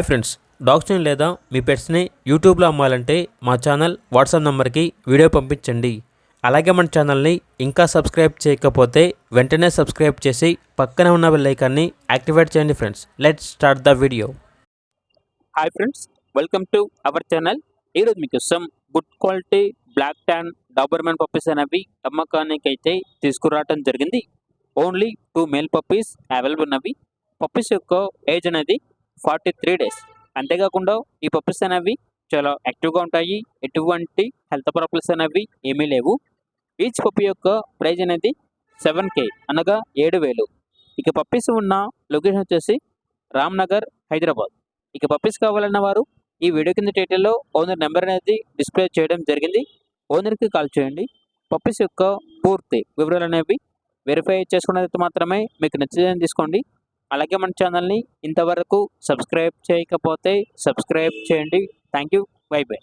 Friends, డాగ్స్ని లేదా మీ పెట్స్ని యూట్యూబ్లో అమ్మాలంటే మా ఛానల్ వాట్సాప్ నెంబర్కి వీడియో పంపించండి. అలాగే మన ఛానల్ని ఇంకా సబ్స్క్రైబ్ చేయకపోతే వెంటనే సబ్స్క్రైబ్ చేసి పక్కనే ఉన్న బెల్ ఐకాన్ని యాక్టివేట్ చేయండి. Friends, let's start the video. Hi friends, welcome to our channel. ఈరోజు మీకోసం good quality black tan Doberman puppies అనేవి అమ్మకానికి అయితే తీసుకురావడం జరిగింది. ఓన్లీ 2 మేల్ పప్పీస్ అవైలబుల్ ఉన్నవి. పప్పీస్ యొక్క ఏజ్ అనేది 43 days. అంతేకాకుండా ఈ పప్పీస్ అనేవి చాలా యాక్టివ్గా ఉంటాయి. ఎటువంటి హెల్త్ ప్రాబ్లమ్స్ అనేవి ఏమీ లేవు. ఈచ్ పప్పీ యొక్క ప్రైజ్ అనేది 7K అనగా 7,000. ఇక పప్పీస్ ఉన్న లొకేషన్ వచ్చేసి రామ్నగర్, హైదరాబాద్. ఇక పప్పీస్ కావాలన్న వారు ఈ వీడియో కింద టైటిల్లో ఓనర్ నెంబర్ అనేది డిస్ప్లే చేయడం జరిగింది. ఓనర్కి కాల్ చేయండి. పప్పీస్ యొక్క పూర్తి వివరాలు అనేవి వెరిఫై చేసుకున్నది మాత్రమే మీకు నచ్చిందని తీసుకోండి. అలాగే మన ఛానల్ని ఇంతవరకు సబ్స్క్రైబ్ చేయకపోతే సబ్స్క్రైబ్ చేయండి. Thank you. By by.